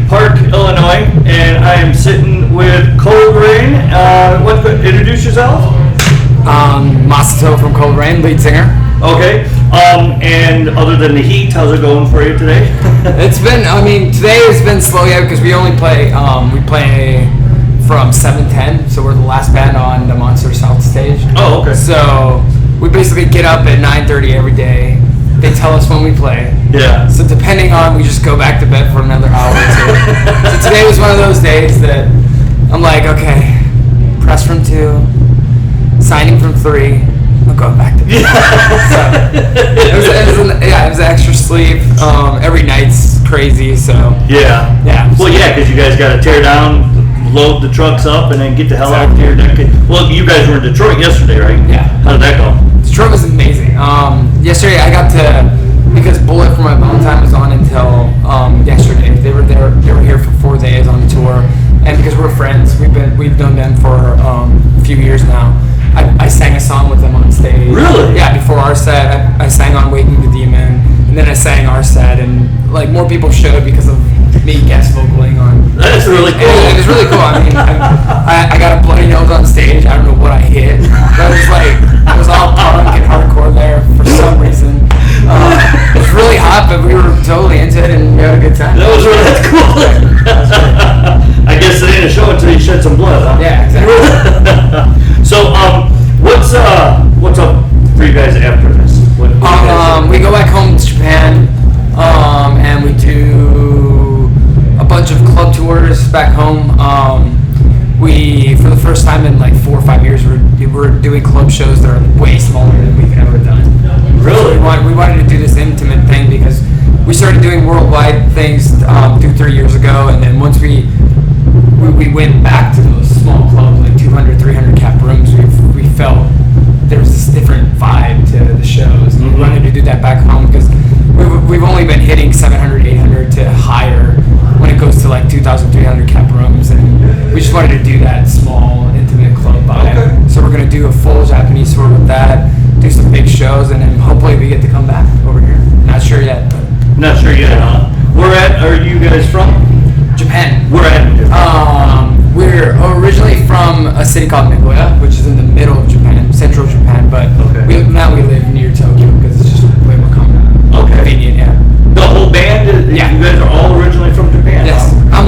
Park, Illinois, and I am sitting with Coldrain. Introduce yourself. Masato from Coldrain, lead singer. Okay. And other than the heat, how's it going for you today? Today has been slow yet because we only play, we play from 7:10, so we're the last band on the Monster South stage. Oh, okay. So we basically get up at 9:30 every day. They tell us when we play. Yeah. So depending on, we just go back to bed for another hour or two. So today was one of those days that I'm like, okay, press from 2, signing from 3, I'm going back to bed. So it was extra sleep. Every night's crazy, so. Yeah. Yeah. Well, yeah, because you guys got to tear down, load the trucks up, and then get the hell out of here. Well, you guys were in Detroit yesterday, right? Yeah. How did that go? Detroit was amazing. Yesterday I got to, because Bullet for My Valentine was on until yesterday. They were here for 4 days on the tour, and because we're friends, we've known them for a few years now. I sang a song with them on stage. Really? Yeah, before our set, I sang on Waking the Demon, and then I sang our set, and like more people showed because of me guest vocaling on. That's really cool. It was really cool. I mean, I got a bloody nose on stage. I don't know what I hit, but it was all punk and hardcore there for some reason. It was really hot, but we were totally into it and we had a good time. That's cool. I guess it ain't a show until you shed some blood, huh? Yeah, exactly. So, what's up for you guys after this? We go back home to Japan, and we do a bunch of club tours back home. We, for the first time in like 4 or 5 years, we're doing club shows that are way smaller than we've ever done. Really? We wanted to do this intimate thing because we started doing worldwide things 2-3 years ago, and then once we went back to those small clubs, like 200, 300 cap rooms, we felt there was this different vibe to the shows. And we wanted to do that back home because we've only been hitting 700, 800 to higher when it goes to like 2,000, 300 cap rooms, and we just wanted to do that small, intimate club vibe. Okay. So we're going to do a full Japanese tour with that, do some big shows, and then hopefully we get to come back over here. Not sure yet, but. Not sure yet, huh? Where are you guys from? Japan. Where at? We're originally from a city called Nagoya, which is in the middle of Japan, central Japan, but now we live near Tokyo because it's just way more convenient, yeah. The whole band? Yeah. You guys are all originally from Japan? Yes. Huh?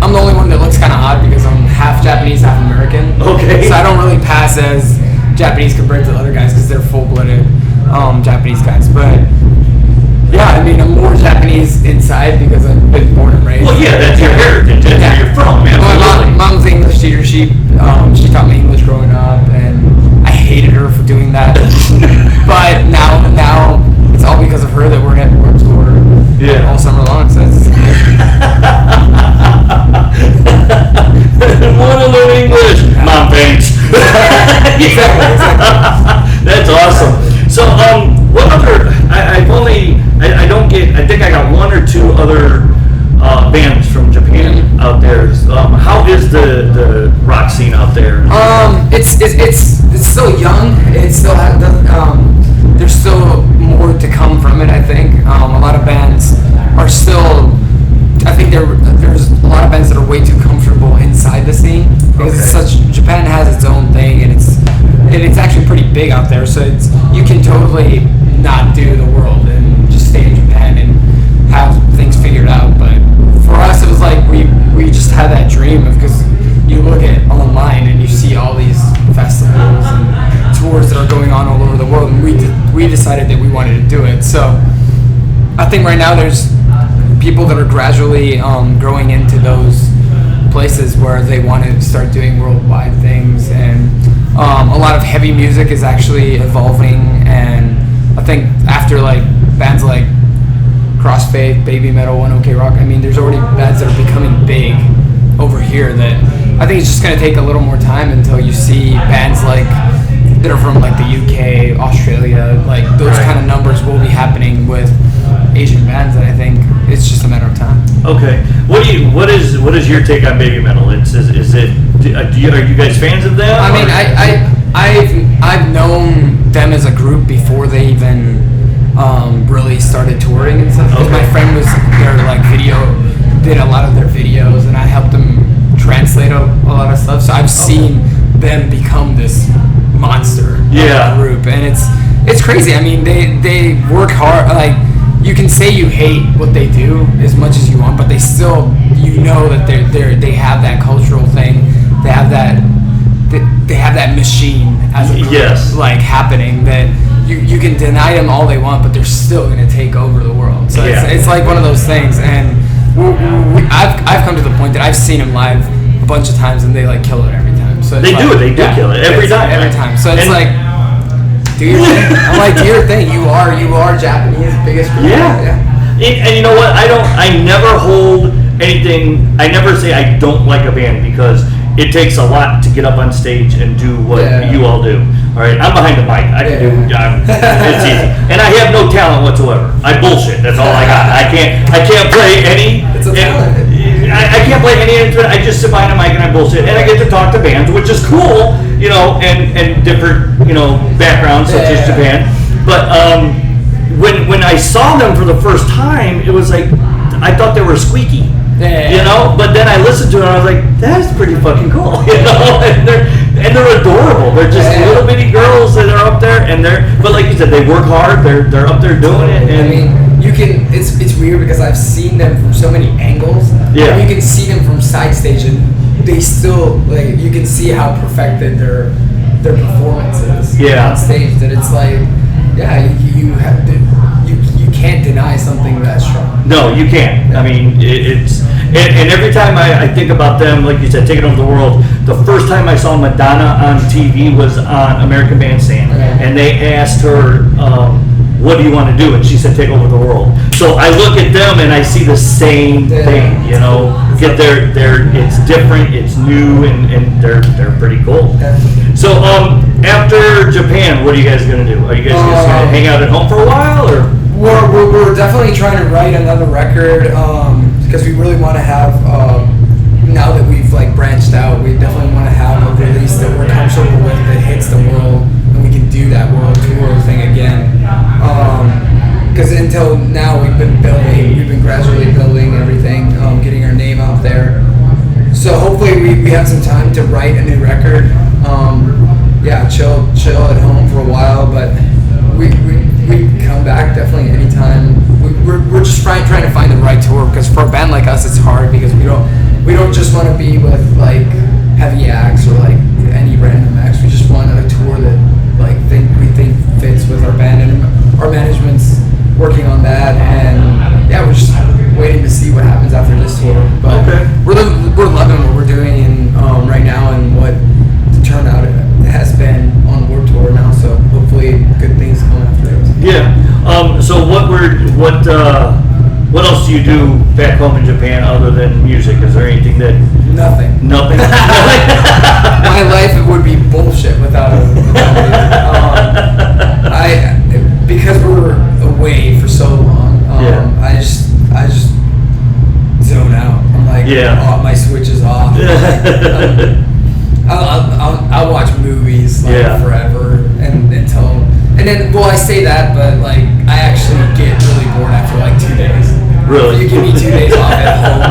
I'm the only one that looks kind of odd because I'm half Japanese, half American. Okay. So I don't really pass as Japanese compared to the other guys because they're full-blooded Japanese guys, but. Yeah, I mean, I'm more Japanese inside because I've been born and raised. Well, yeah, that's your heritage. That's where you're from, man. My mom's English teacher. She taught me English growing up, and I hated her for doing that. But now it's all because of her that we're at work tour all summer long. So it's want to learn English? Mom, thanks. Exactly. That's awesome. So, what other? I think I got 1 or 2 other bands from Japan out there. How is the rock scene out there? It's still young. It still there's still more to come from it. I think a lot of bands are still. I think there's a lot of bands that are way too comfortable inside the scene because Japan has its own thing, and it's actually pretty big out there. So you can totally not do the world and just stay in Japan and have things figured out. But for us, it was like we just had that dream of, because you look at online and you see all these festivals and tours that are going on all over the world, and we decided that we wanted to do it. So I think right now there's people that are gradually growing into those places where they want to start doing worldwide things, and a lot of heavy music is actually evolving. And I think after like bands like Crossfaith, Baby Metal, One OK Rock, I mean, there's already bands that are becoming big over here that I think it's just going to take a little more time until you see bands like that are from like the UK, Australia, like those kind of numbers will be happening with Asian bands, and I think it's just a matter of time. Okay, what is your take on Baby Metal? Are you guys fans of them? I mean, I've known them as a group before they even really started touring and stuff. Because my friend was their like video did a lot of their videos, and I helped them translate a lot of stuff. So I've seen them become this monster group, and it's crazy. I mean, they work hard. Like, you can say you hate what they do as much as you want, but they still, you know that they have that cultural thing. They have that machine as a group, like, happening that you can deny them all they want, but they're still going to take over the world. So it's like one of those things. And I've come to the point that I've seen them live a bunch of times, and they like kill it every time. So they do kill it every time. So it's like, do your thing. I'm like, do your thing. You are Japanese biggest group. And you know what? I never hold anything. I never say I don't like a band, because it takes a lot to get up on stage and do what you all do. All right, I'm behind the mic. I can do. It's easy, and I have no talent whatsoever. I bullshit. That's all I got. I can't play any. It's a talent. I can't play any instrument. I just sit behind a mic and I bullshit, and I get to talk to bands, which is cool, you know, and different, you know, backgrounds such as Japan. But when I saw them for the first time, it was like I thought they were squeaky. You know, but then I listened to it and I was like, that's pretty fucking cool, you know, and they're adorable. They're just little bitty girls that are up there, but like you said, they work hard. They're up there doing it. And I mean, you can. It's weird because I've seen them from so many angles. Yeah. And you can see them from side stage, and they still, like, you can see how perfected their performance is on stage. That it's like, you have to. You can't deny something that strong. No, you can't. I mean, it's and every time I think about them, like you said, taking over the world. The first time I saw Madonna on TV was on American Bandstand, and they asked her, "What do you want to do?" And she said, "Take over the world." So I look at them and I see the same thing. You know, it's different, it's new, and they're pretty cool. So after Japan, what are you guys gonna do? Are you guys just gonna hang out at home for a while, or? We're definitely trying to write another record, because we really want to have, now that we've like branched out, we definitely want to have a release that we're comfortable with, that hits the world, and we can do that world tour thing again. Because until now we've been gradually building everything, getting our name out there. So hopefully we have some time to write a new record. Chill at home for a while, but we come back definitely anytime. We're just trying to find the right tour, because for a band like us it's hard, because we don't just want to be with like heavy acts or like any random acts. We just want a tour that like we think fits with our band, and our management's working on that, and we're just waiting to see what happens after this tour. But we're loving what we're doing and right now, and what the turnout has been on Warped Tour now. So hopefully good things come after this. So what else do you do back home in Japan other than music? Is there anything that? Nothing. My life would be bullshit without music. Because we're away for so long. I just zone out. I'm like, my switch is off. I'll watch movies forever and then I say that, but like I actually get really bored after like 2 days. Really? If you give me 2 days off at home,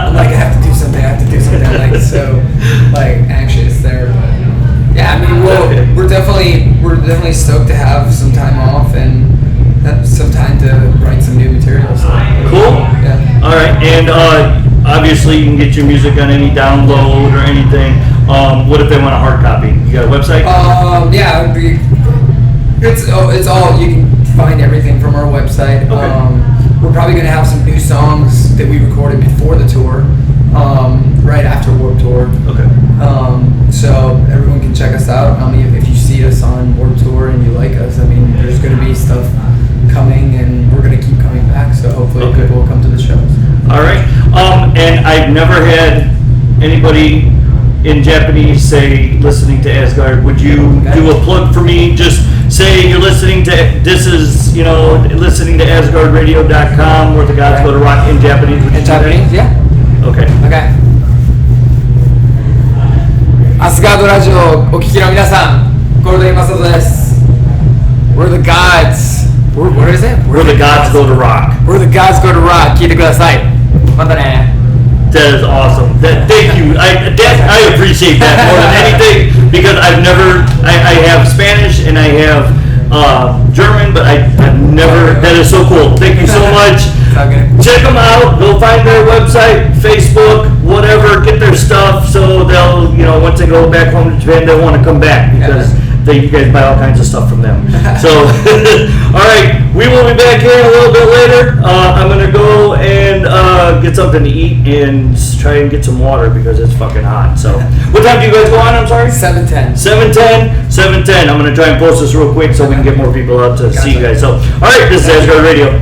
I'm like, I have to do something. Like, so like anxious there. But I mean, we're definitely stoked to have some time off and have some time to write some new material. So, cool. Yeah. All right, and obviously you can get your music on any download or anything. What if they want a hard copy? You got a website? It's all, you can find everything from our website. We're probably going to have some new songs that we recorded before the tour, right after Warped Tour. So everyone can check us out. If you see us on Warped Tour and you like us, I mean, there's going to be stuff coming, and we're going to keep coming back. So hopefully people will come to the shows. All right. And I've never had anybody in Japanese say listening to Asgard. Would you do a plug for me? Just say you're listening to listening to AsgardRadio.com, where the gods go to rock in Japanese. In Japanese, Okay. Asgard ラジオお聞きの皆さん、コールデンマサトです。We're the gods. What is it? Where the gods go to rock. Where the gods go to rock. 聞いてください。またね。That is awesome. Thank you. I appreciate that more than anything because I have Spanish and I have German, but I've never. That is so cool. Thank you so much. Okay. Check them out. Go find their website, Facebook, whatever. Get their stuff so they'll, once they go back home to Japan, they'll want to come back because you guys buy all kinds of stuff from them. So, all right, we will be back here a little bit later. I'm gonna go and get something to eat and try and get some water because it's fucking hot. So, what time do you guys go on? I'm sorry. 7:10. 7:10. I'm gonna try and post this real quick so we can get more people out to see you guys. So, all right, this is Asgard Radio.